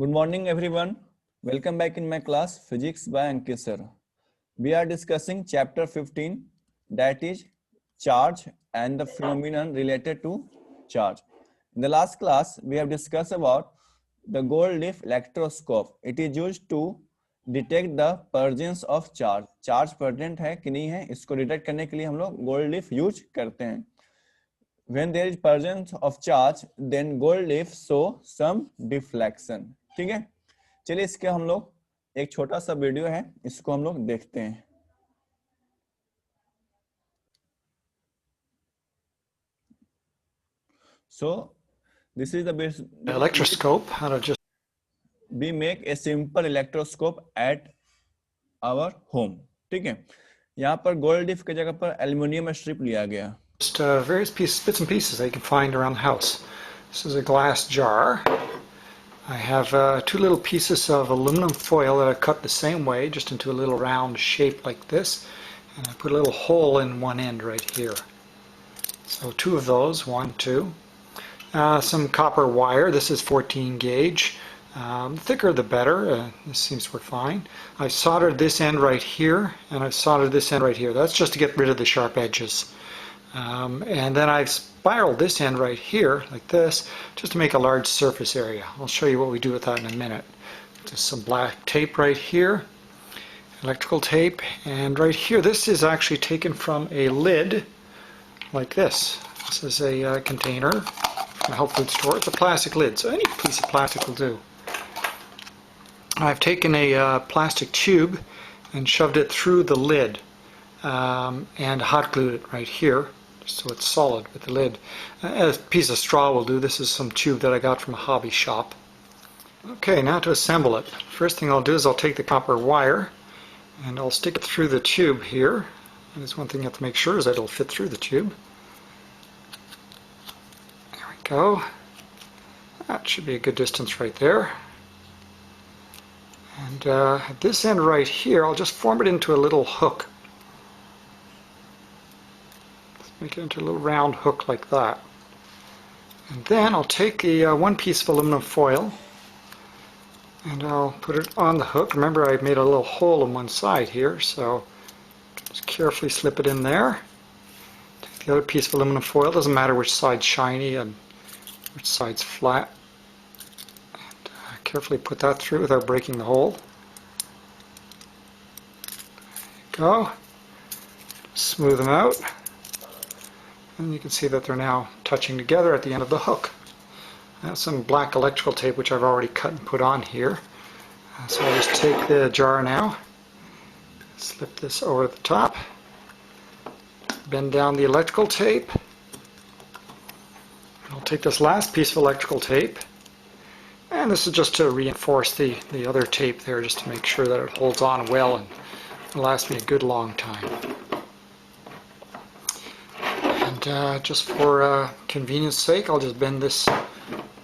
Good morning, everyone. Welcome back in my class, Physics by Ankit sir. We are discussing chapter 15, that is charge and the phenomenon related to charge. In the last class, we have discussed about the gold leaf electroscope. It is used to detect the presence of charge. Charge present है कि नहीं है, इसको detect करने के लिए हम लोग गोल्ड लीफ यूज करते हैं. When there is presence of charge, then gold leaf show some deflection. ठीक है, चलिए इसके हम लोग एक छोटा सा वीडियो है, इसको हम लोग देखते हैं. So this is the electroscope. How to just we make a simple electroscope at our home. ठीक है, यहाँ पर गोल्ड लीफ की जगह पर एल्युमिनियम स्ट्रिप लिया गया. Just various bits and pieces that you can find around the house. This is a glass jar. I have two little pieces of aluminum foil that I've cut the same way, just into a little round shape like this. And I put a little hole in one end right here. So two of those, 1, 2. Some copper wire. This is 14 gauge. The thicker the better. This seems to work fine. I've soldered this end right here, and I've soldered this end right here. That's just to get rid of the sharp edges. And then I've spiraled this end right here, like this, just to make a large surface area. I'll show you what we do with that in a minute. Just some black tape right here, electrical tape, and right here, this is actually taken from a lid, like this. This is a container from a health food store. It's a plastic lid, so any piece of plastic will do. I've taken a plastic tube and shoved it through the lid and hot glued it right here, so it's solid with the lid. A piece of straw will do. This is some tube that I got from a hobby shop. Okay, now to assemble it. First thing I'll do is I'll take the copper wire and I'll stick it through the tube here. And there's one thing you have to make sure is that it'll fit through the tube. There we go. That should be a good distance right there. And at this end right here, I'll just form it into a little hook. Make it into a little round hook like that. And then I'll take the one piece of aluminum foil and I'll put it on the hook. Remember, I made a little hole in one side here, so just carefully slip it in there. Take the other piece of aluminum foil. Doesn't matter which side's shiny and which side's flat. And carefully put that through without breaking the hole. There you go. Smooth them out. And you can see that they're now touching together at the end of the hook. I have some black electrical tape which I've already cut and put on here. So I'll just take the jar now, slip this over the top, bend down the electrical tape. I'll take this last piece of electrical tape, and this is just to reinforce the other tape there, just to make sure that it holds on well and will last me a good long time. And just for convenience sake, I'll just bend this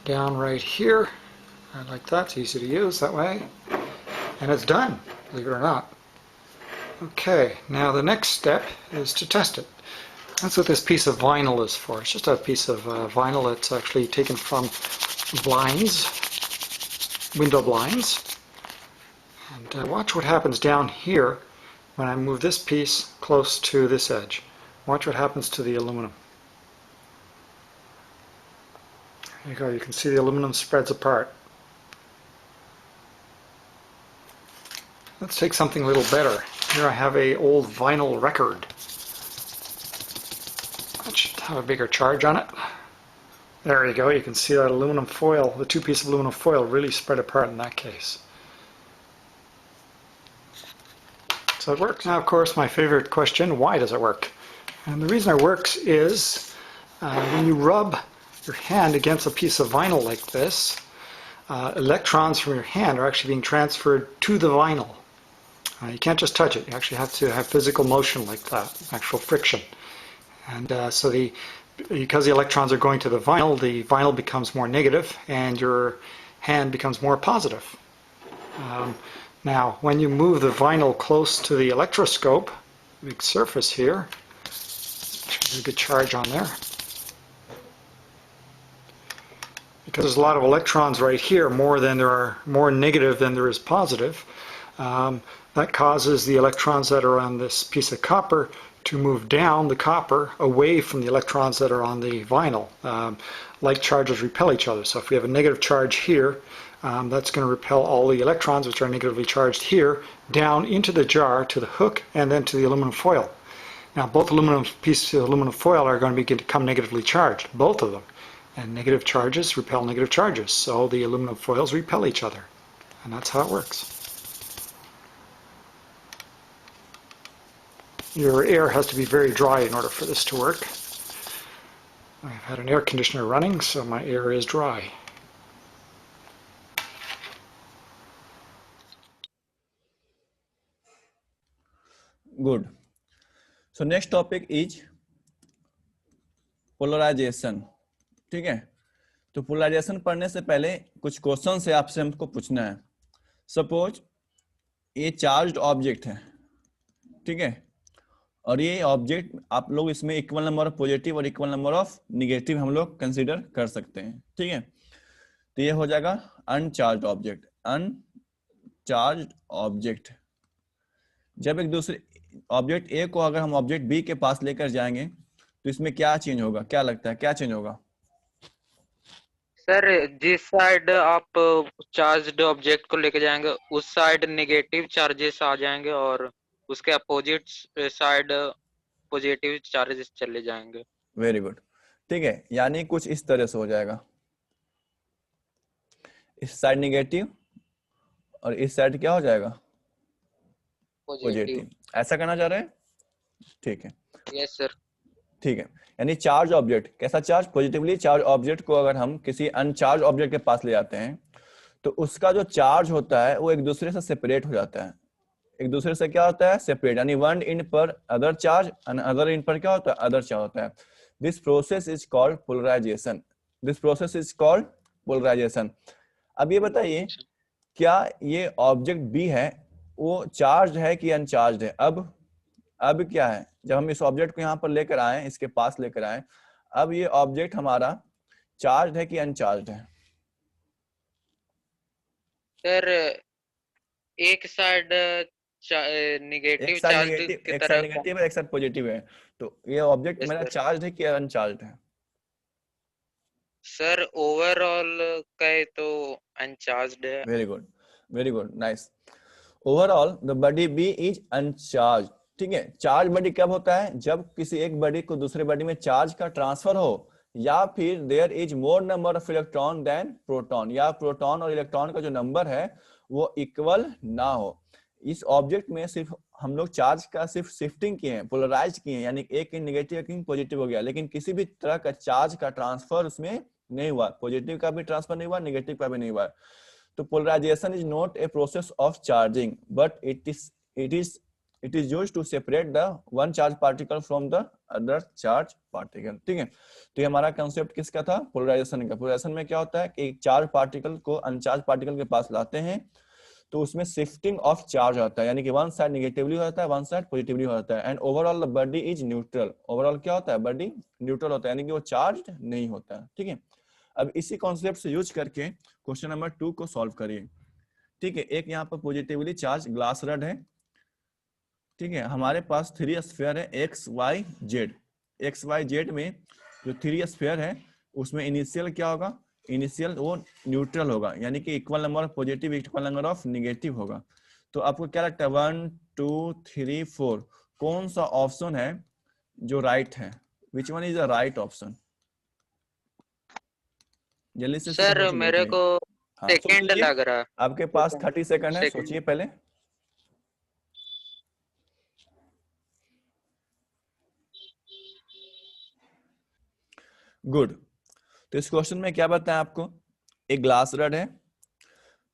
down right here, like that. It's easy to use that way, and it's done, believe it or not. Okay, now the next step is to test it. That's what this piece of vinyl is for. It's just a piece of vinyl that's actually taken from blinds, window blinds. And watch what happens down here when I move this piece close to this edge. Watch what happens to the aluminum. There you go, you can see the aluminum spreads apart. Let's take something a little better. Here I have an old vinyl record. That should have a bigger charge on it. There you go, you can see that aluminum foil, the two pieces of aluminum foil really spread apart in that case. So it works. Now, of course, my favorite question, why does it work? And the reason it works is when you rub your hand against a piece of vinyl like this, electrons from your hand are actually being transferred to the vinyl. You can't just touch it. You actually have to have physical motion like that, actual friction. And so because the electrons are going to the vinyl becomes more negative and your hand becomes more positive. Now, when you move the vinyl close to the electroscope, big surface here, there's a good charge on there. because there's a lot of electrons right here, more negative than there is positive. That causes the electrons that are on this piece of copper to move down the copper away from the electrons that are on the vinyl. Like charges repel each other. So if we have a negative charge here, that's going to repel all the electrons, which are negatively charged here, down into the jar to the hook and then to the aluminum foil. Now both pieces of aluminum foil are going to become negatively charged, both of them. And negative charges repel negative charges, so the aluminum foils repel each other. And that's how it works. Your air has to be very dry in order for this to work. I've had an air conditioner running, so my air is dry. Good. So next topic is polarization. ठीक है, तो polarisation पढ़ने से पहले कुछ question से आपसे हमको पूछना है. सपोज ये चार्ज्ड ऑब्जेक्ट है, ठीक है, और ये ऑब्जेक्ट आप लोग इसमें इक्वल नंबर ऑफ पॉजिटिव और इक्वल नंबर ऑफ निगेटिव हम लोग कंसीडर कर सकते हैं. ठीक है, तो ये हो जाएगा अनचार्ज्ड ऑब्जेक्ट. अनचार्ज्ड ऑब्जेक्ट, जब एक दूसरे ऑब्जेक्ट ए को अगर हम ऑब्जेक्ट बी के पास लेकर जाएंगे तो इसमें क्या चेंज होगा, क्या लगता है क्या चेंज होगा? सर जिस साइड आप चार्ज्ड ऑब्जेक्ट को लेके जाएंगे उस साइड नेगेटिव चार्जेस आ जाएंगे और उसके अपोजिट साइड पॉजिटिव चार्जेस चले जाएंगे. Very good. ठीक है, यानी कुछ इस तरह से हो जाएगा, इस साइड नेगेटिव और इस साइड क्या हो जाएगा? पॉजिटिव. ऐसा करना चाह रहे हैं? ठीक है. Yes sir. ठीक है, यानी चार्ज ऑब्जेक्ट, कैसा चार्ज? पॉजिटिवली चार्ज ऑब्जेक्ट को अगर हम किसी अनचार्ज ऑब्जेक्ट के पास ले जाते हैं तो उसका जो चार्ज होता है वो एक दूसरे से सेपरेट हो जाता है. एक दूसरे से क्या होता है? सेपरेट, यानी वन एंड पर other charge end other end पर क्या होता है? अदर चार्ज होता है. This process is called polarization. This process is called polarization. अब ये बताइए, क्या ये ऑब्जेक्ट बी है वो चार्ज है कि अनचार्ज है? अब क्या है, जब हम इस ऑब्जेक्ट को यहाँ पर लेकर आए, इसके पास लेकर आए, अब ये ऑब्जेक्ट हमारा चार्ज है कि अनचार्ज है? सर एक साइड नेगेटिव चार्ज की तरह, नेगेटिव है, एक साइड पॉजिटिव है, तो ये ऑब्जेक्ट मेरा चार्ज है कि अनचार्ज है? सर ओवरऑल कहे तो अनचार्ज्ड है. Very good, very good, nice. Overall the body B is uncharge. ठीक है, चार्ज बॉडी कब होता है? जब किसी एक बॉडी को दूसरे बॉडी में चार्ज का ट्रांसफर हो, या फिर there is more number of electron than proton, या प्रोटॉन और इलेक्ट्रॉन का जो नंबर है वो इक्वल ना हो. इस ऑब्जेक्ट में सिर्फ हम लोग चार्ज का सिर्फ शिफ्टिंग किए हैं, पोलराइज किए हैं, यानी एक इन नेगेटिव एक इन पॉजिटिव हो गया, लेकिन किसी भी तरह का चार्ज का ट्रांसफर उसमें नहीं हुआ. पॉजिटिव का भी ट्रांसफर नहीं हुआ, नेगेटिव का भी नहीं हुआ. तो polarization is not a process of charging, but it is used to separate the one charge particle from the other charge particle. ठीक है, तो ये हमारा कंसेप्ट किसका था? पोलराइजेशन का. पोलराइजेशन में क्या होता है कि एक चार्ज पार्टिकल को अनचार्ज पार्टिकल के पास लाते हैं तो उसमें शिफ्टिंग ऑफ चार्ज होता है, यानी कि वन साइड नेगेटिवली होता है, वन साइड पॉजिटिवली होता है. And overall the body is neutral. Overall क्या होता है? बॉडी न्यूट्रल होता है, यानी कि वो चार्ज नहीं होता है. ठीक है, अब इसी कॉन्सेप्ट से यूज करके क्वेश्चन नंबर 2 को सॉल्व करिए. ठीक है, एक यहाँ पर पॉजिटिवली चार्ज ग्लास रड है. ठीक है, हमारे पास 3 स्फीयर है X Y Z. X Y Z में जो 3 स्फीयर है उसमें इनिशियल क्या होगा? इनिशियल वो न्यूट्रल होगा, यानी कि equal number of positive equal number of negative होगा. तो आपको क्या लगता है 1 2 3 4 कौन सा ऑप्शन है जो राइट है? Which one is the right option? जल्दी से सर मेरे को सेकंड लग रहा है. आपके पास 30 सेकंड है, सोचिए पहले. गुड. तो इस क्वेश्चन में क्या बताया आपको? एक ग्लास रड है,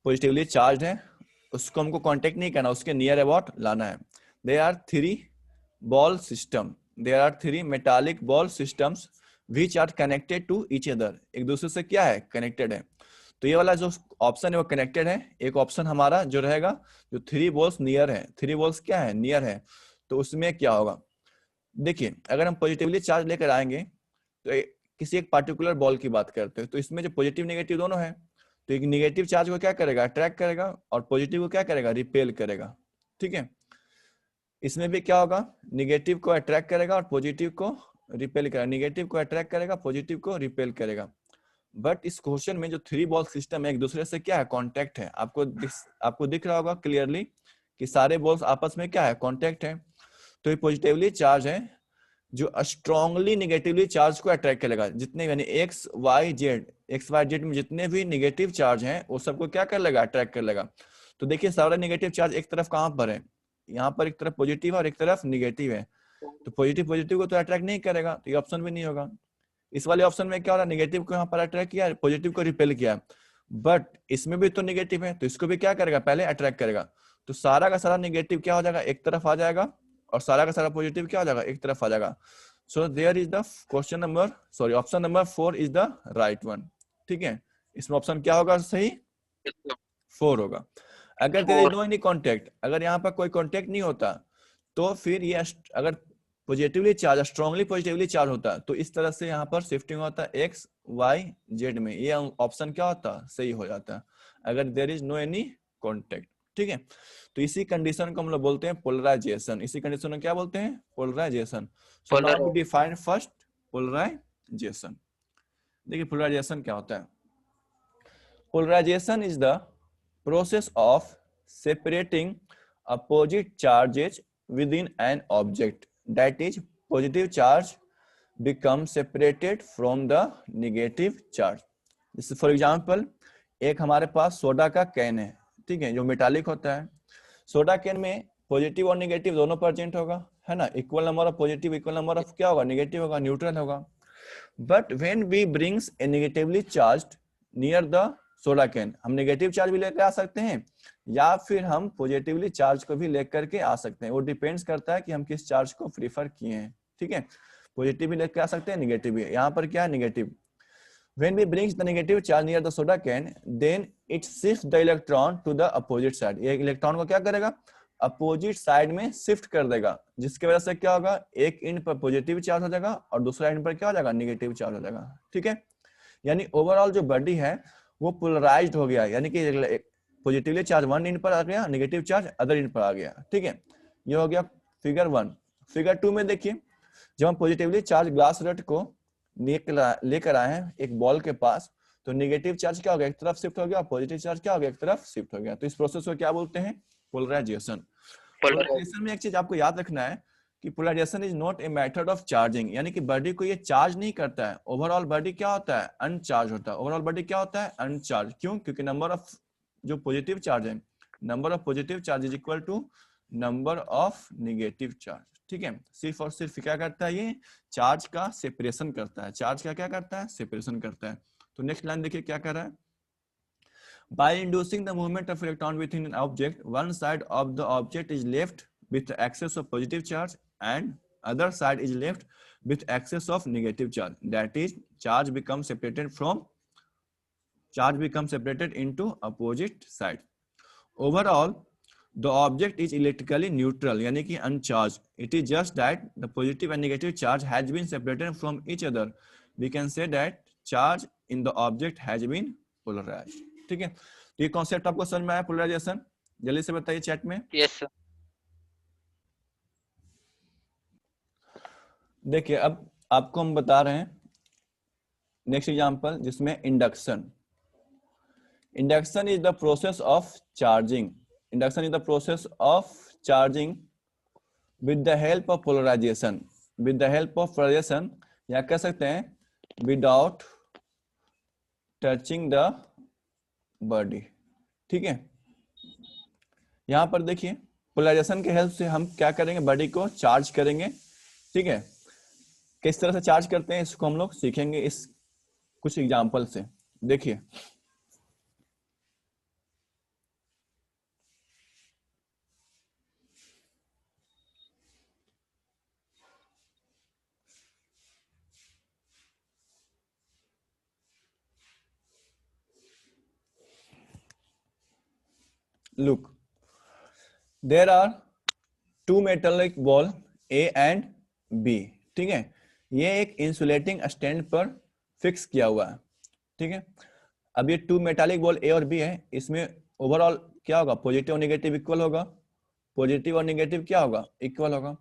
पॉजिटिवली चार्ज है, उसको हमको कांटेक्ट नहीं करना, उसके नियर अबाउट लाना है. There are 3 ball system, there are 3 metallic ball systems which are connected to each other. एक दूसरे से क्या है? कनेक्टेड है. तो ये वाला जो ऑप्शन है वो कनेक्टेड है. एक ऑप्शन हमारा जो रहेगा जो 3 बॉल्स नियर है, 3 बॉल्स क्या है? नियर है. तो उसमें क्या होगा? देखिए, अगर हम पॉजिटिवली चार्ज लेकर आएंगे तो किसी एक पार्टिकुलर बॉल की बात करते हैं, तो इसमें जो पॉजिटिव नेगेटिव दोनों है, तो एक नेगेटिव चार्ज को क्या करेगा, अट्रैक्ट करेगा, और पॉजिटिव को क्या करेगा, रिपेल करेगा। ठीक है, इसमें भी क्या होगा, नेगेटिव को अट्रैक्ट करेगा और पॉजिटिव को रिपेल करेगा, नेगेटिव को अट्रैक्ट करेगा, पॉजिटिव को रिपेल करेगा। बट इस क्वेश्चन में जो 3 बॉल सिस्टम है, एक दूसरे से क्या है, कांटेक्ट है। आपको दिख रहा होगा क्लियरली कि सारे बॉल्स आपस में क्या है, कांटेक्ट है। तो ये पॉजिटिवली चार्ज है जो स्ट्रांगली नेगेटिवली चार्ज को अट्रैक्ट करेगा। जितने यानी एक्स वाई जेड में जितने भी नेगेटिव चार्ज हैं वो सबको क्या कर लेगा, अट्रैक्ट कर लेगा। तो देखिए सारा नेगेटिव चार्ज एक तरफ कहां पर है, यहाँ पर एक तरफ पॉजिटिव है और एक तरफ नेगेटिव है। तो पॉजिटिव को तो अट्रैक्ट नहीं करेगा, तो ये ऑप्शन भी नहीं होगा। इस वाले ऑप्शन में क्या हो रहा है, नेगेटिव को यहाँ पर अट्रैक्ट किया, पॉजिटिव को रिपेल किया, बट इसमें भी तो नेगेटिव है, तो इसको भी क्या करेगा, पहले अट्रैक्ट करेगा। तो सारा का सारा नेगेटिव क्या हो जाएगा, एक तरफ आ जाएगा, और सारा का सारा पॉजिटिव क्या हो जाएगा, एक तरफ आ जाएगा। So there is the option number 4 is the right one. ठीक है, इसमें ऑप्शन क्या होगा सही, 4 होगा। अगर there is no any contact, अगर यहाँ पर कोई कॉन्टेक्ट नहीं होता, तो फिर ये अगर positively charge, strongly positively charge होता, तो इस तरह से यहाँ पर शिफ्टिंग होता एक्स वाई जेड में, ये ऑप्शन क्या होता, सही हो जाता अगर there is no any contact. ठीक है, तो इसी कंडीशन को हम लोग बोलते हैं पोलराइजेशन। इसी कंडीशन को क्या बोलते हैं, polarization. So now we define first polarization. देखिए पोलराइजेशन क्या होता है, polarization is the process of separating opposite charges within an object, that is positive charge become separated from the negative charge. जैसे फॉर एग्जांपल एक हमारे पास soda का can है, ठीक है, जो मेटालिक होता है। सोडा कैन में पॉजिटिव और नेगेटिव दोनों प्रेजेंट होगा, है ना, equal number of positive, equal number of क्या होगा, नेगेटिव होगा, न्यूट्रल होगा। But when we brings a negatively charged near the soda can, हम नेगेटिव चार्ज भी लेकर आ सकते हैं या फिर हम पॉजिटिवली चार्ज को भी लेकर के आ सकते हैं, वो डिपेंड्स करता है कि हम किस चार्ज को प्रीफर किए हैं। ठीक है, पॉजिटिव भी लेकर आ सकते हैं, नेगेटिव भी। यहाँ पर क्या है, negative. When we brings the negative charge near the soda can, then it shifts the electron to the opposite side. ये इलेक्ट्रॉन को क्या करेगा, अपोजिट साइड में शिफ्ट कर देगा, जिसकी वजह से क्या होगा, एक एंड पर पॉजिटिव चार्ज हो जाएगा और दूसरा एंड पर क्या हो जाएगा, नेगेटिव चार्ज हो जाएगा। ठीक है, यानी ओवरऑल जो बॉडी है वो पोलराइज्ड हो गया, यानी कि पॉजिटिवली चार्ज वन एंड पर आ गया, नेगेटिव चार्ज अदर एंड पर आ गया। ठीक है, ये हो गया फिगर 1। फिगर 2 में देखिए, जब हम पॉजिटिवली चार्ज ग्लास रड को लेकर आए हैं एक बॉल के पास, तो नेगेटिव चार्ज क्या हो गया, एक तरफ शिफ्ट हो गया, और पॉजिटिव चार्ज क्या हो गया, एक तरफ शिफ्ट हो गया। तो इस प्रोसेस को क्या बोलते हैं, पोलराइजेशन। पोलराइजेशन में एक चीज आपको याद रखना है कि polarization is not a method of charging, यानी कि बॉडी को ये चार्ज नहीं करता है। ओवरऑल बॉडी क्या होता है, अनचार्ज होता है। ओवरऑल बॉडी क्या होता है, अनचार्ज। क्यों, क्योंकि नंबर ऑफ जो पॉजिटिव चार्ज है, number of positive charge is equal to number of negative charge. ठीक है, सिर्फ और सिर्फ क्या करता है, ये चार्ज का सेपरेशन करता है। चार्ज का क्या करता है, सेपरेशन करता है। तो नेक्स्ट लाइन देखिए क्या कर रहा है, by inducing the movement of electron within an object, one side of the object is left with the excess of positive charge and other side is left with excess of negative charge. That is, charge becomes separated into opposite side. Overall, the object is electrically neutral, यानी कि uncharged. It is just that the positive and negative charge has been separated from each other. We can say that charge in the object has been polarized. ठीक है, तो ये concept आपको समझ में आया, पोलराइजेशन? जल्दी से बताइए चैट में। Yes sir. देखिए अब आपको हम बता रहे हैं नेक्स्ट एग्जांपल, जिसमें induction. Induction is the process of charging. Induction is the process of charging with the help of polarization. With the help of polarization, या कह सकते हैं विदाउट टचिंग द बॉडी। ठीक है, यहां पर देखिए पोलराइजेशन के हेल्प से हम क्या करेंगे, बॉडी को चार्ज करेंगे। ठीक है, किस तरह से चार्ज करते हैं इसको हम लोग सीखेंगे इस कुछ एग्जांपल से। देखिए look, there are two metallic ball A and B. ठीक है, ये एक इंसुलेटिंग स्टैंड पर फिक्स किया हुआ है, ठीक है। अब ये 2 मेटालिक बॉल ए और बी है, इसमें ओवरऑल क्या होगा, पॉजिटिव और नेगेटिव इक्वल होगा, पॉजिटिव और नेगेटिव क्या होगा, इक्वल होगा।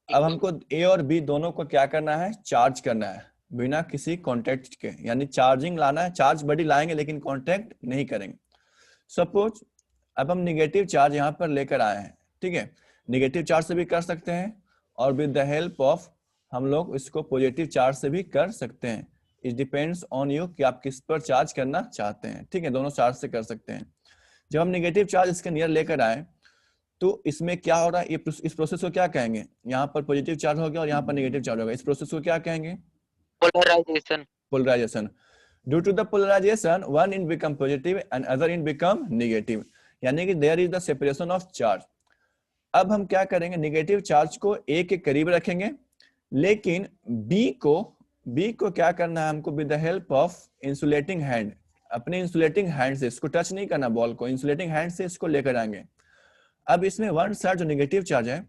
अब हमको ए और बी दोनों को क्या करना है, चार्ज करना है बिना किसी कांटेक्ट के, यानी चार्जिंग लाना है, चार्ज बॉडी लाएंगे लेकिन कांटेक्ट नहीं करेंगे। सपोज अब हम नेगेटिव चार्ज यहाँ पर लेकर आए हैं, ठीक है, नेगेटिव चार्ज से भी कर सकते हैं और विद द हेल्प ऑफ हम लोग इसको पॉजिटिव चार्ज से भी कर सकते हैं। इट डिपेंड्स ऑन यू कि आप किस पर चार्ज करना चाहते हैं, ठीक है, दोनों चार्ज से कर सकते हैं। जब हम नेगेटिव चार्ज इसके नियर लेकर आए तो इसमें क्या हो रहा है, इस प्रोसेस को क्या कहेंगे, यहाँ पर पॉजिटिव चार्ज हो गया और यहाँ पर नेगेटिव चार्ज होगा, इस प्रोसेस को क्या कहेंगे, polarization. Polarization. Due to the polarization one end become positive and other end become negative, यानी कि there is the separation of charge. अब हम क्या करेंगे, नेगेटिव चार्ज को ए के करीब रखेंगे, लेकिन बी को क्या करना है हमको, with the help of insulating hand, अपने इंसुलेटिंग हैंड से इसको टच नहीं करना, बॉल को इंसुलेटिंग हैंड से इसको लेकर आएंगे। अब इसमें वन साइड जो नेगेटिव चार्ज है,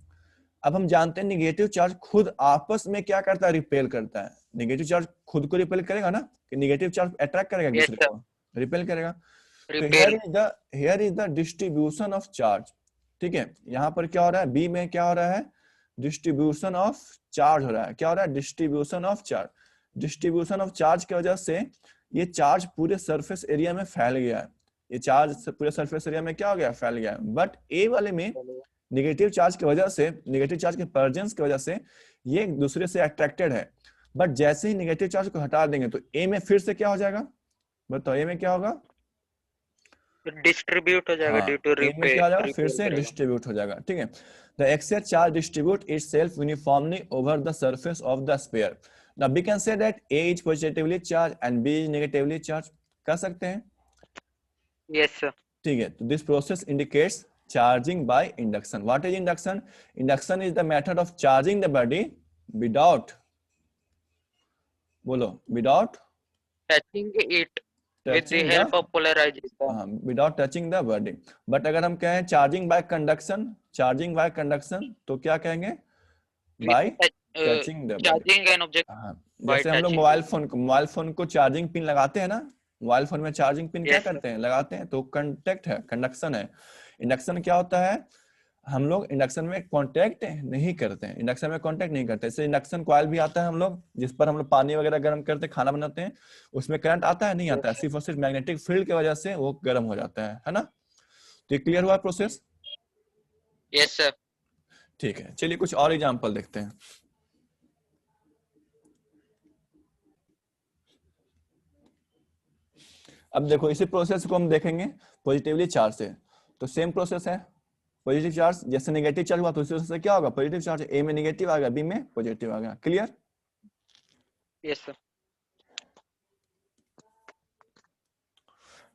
अब हम जानते हैं नेगेटिव चार्ज खुद आपस में क्या करता है, रिपेल करता है। नेगेटिव चार्ज खुद को रिपेल करेगा ना, कि नेगेटिव चार्ज अट्रैक्ट करेगा Yes, दूसरे sir. को, रिपेल करेगा। तो repel. here is the distribution of charge, ठीक है। यहाँ पर क्या हो रहा है, बी में क्या हो रहा है, डिस्ट्रीब्यूशन ऑफ चार्ज हो रहा है, क्या हो रहा है, distribution of charge. Distribution of charge की वजह से ये चार्ज पूरे सरफेस एरिया में फैल गया है, ये चार्ज पूरे सरफेस एरिया में क्या हो गया, फैल गया है। बट ए वाले में नेगेटिव चार्ज की वजह से, नेगेटिव चार्ज के प्रेजेंस की वजह से ये एक दूसरे से अट्रैक्टेड है। बट जैसे ही नेगेटिव चार्ज को हटा देंगे तो ए में फिर से क्या हो जाएगा, बताओ, ए में क्या होगा, डिस्ट्रीब्यूट हो जाएगा, हाँ, ड्यू टू ए में क्या हो जाएगा, फिर से रिपेल। डिस्ट्रीब्यूट हो जाएगा, ठीक है। The excess charge distribute itself uniformly over the surface of the sphere. Now we can say that A is positively charge and B is negatively charge, कर सकते हैं, यस सर। ठीक है। तो this process indicates charging by induction. What is induction? Induction is the method of charging the body without, बोलो, without touching it with the help of polarization, without touching the body. But अगर हम कहें charging by conduction, charging by conduction, तो क्या कहेंगे, bye touching the body. Charging an object. जैसे हम लोग मोबाइल फोन को चार्जिंग पिन लगाते हैं ना, मोबाइल फोन में चार्जिंग पिन क्या करते हैं, लगाते हैं, तो कांटेक्ट है, कंडक्शन है। इंडक्शन क्या होता है, हम लोग इंडक्शन में कांटेक्ट नहीं करते हैं, इंडक्शन में कांटेक्ट नहीं करते। जैसे इंडक्शन कॉइल भी आता है हम लोग, जिस पर हम लोग पानी वगैरह गर्म करते हैं, खाना बनाते हैं, उसमें करंट आता है, नहीं आता है, सिर्फ और सिर्फ मैग्नेटिक फील्ड की वजह से वो गर्म हो जाता है ना। तो ये क्लियर हुआ प्रोसेस? Yes sir. ठीक है, चलिए कुछ और एग्जांपल देखते हैं। अब देखो इसी प्रोसेस को हम देखेंगे पॉजिटिवली चार्ज से, तो सेम प्रोसेस है। पॉजिटिव चार्ज जैसे नेगेटिव चार्ज हुआ तो उसी से क्या होगा, पॉजिटिव चार्ज, ए में नेगेटिव आ गया, बी में पॉजिटिव आ गया। क्लियर? Yes sir.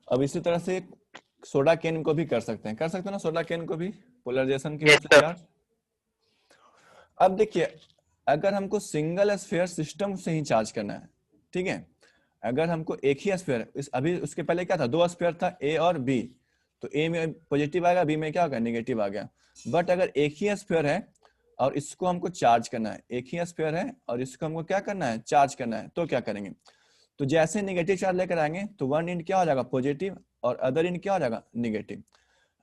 अब इसी तरह से सोडा कैन को भी कर सकते हैं ना, सोडा कैन को भी पोलराइजेशन की Yes, वजह से sir. चार्ज। अब देखिए, अगर हमको सिंगल स्फीयर सिस्टम से ही चार्ज करना है, ठीक है, अगर हमको एक ही स्फीयर, अभी उसके पहले क्या था, दो स्फीयर था, ए और बी, तो ए में पॉजिटिव आ गया, बी में क्या होगा, नेगेटिव आ गया। बट अगर एक ही स्फीयर है और इसको हमको चार्ज करना है, एक ही स्फीयर है और इसको हमको क्या करना है, चार्ज करना है, तो क्या करेंगे, तो जैसे नेगेटिव चार्ज लेकर आएंगे तो वन एंड क्या हो जाएगा, पॉजिटिव, और अदर एंड क्या हो जाएगा, नेगेटिव।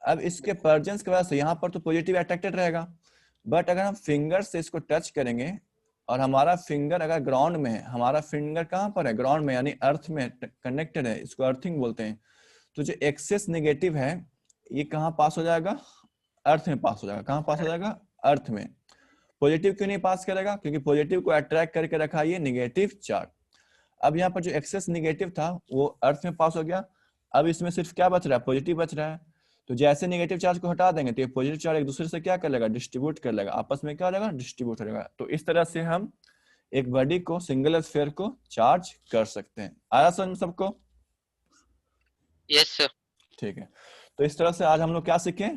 अब इसके प्रेजेंस की वजह से यहाँ पर तो पॉजिटिव अट्रैक्टेड रहेगा, बट अगर हम फिंगर से इसको टच करेंगे और हमारा फिंगर अगर ग्राउंड में है, हमारा फिंगर कहाँ पर है, ग्राउंड में, यानी अर्थ में कनेक्टेड है, इसको अर्थिंग बोलते हैं, तो जो एक्सेस नेगेटिव है ये कहाँ पास हो जाएगा, अर्थ में पास हो जाएगा। कहाँ पास हो जाएगा, अर्थ में। पॉजिटिव क्यों नहीं पास करेगा, क्योंकि पॉजिटिव को अट्रैक्ट करके रखा ये नेगेटिव चार्ज। अब यहाँ पर जो एक्सेस नेगेटिव था वो अर्थ में पास हो गया, अब इसमें सिर्फ क्या बच रहा है, पॉजिटिव बच रहा है। तो जैसे नेगेटिव चार्ज को हटा देंगे तो ये पॉजिटिव चार्ज एक दूसरे से क्या कर लेगा, डिस्ट्रीब्यूट कर लेगा, आपस में क्या हो जाएगा, डिस्ट्रीब्यूट हो जाएगा। तो इस तरह से हम एक बॉडी को, सिंगल स्फीयर को चार्ज कर सकते हैं। आया समझ सबको? Yes sir. ठीक है, तो इस तरह से आज हम लोग क्या सीखे,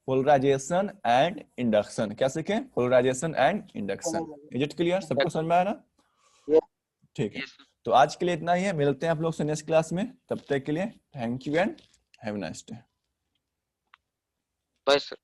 पोलराइजेशन एंड इंडक्शन। क्या सीखे, polarization and induction. Is it clear, सबको समझ में आया ना? ठीक है, तो आज के लिए इतना ही है, मिलते हैं आप लोग से नेक्स्ट क्लास में, तब तक के लिए thank you and have a nice day. Bye sir.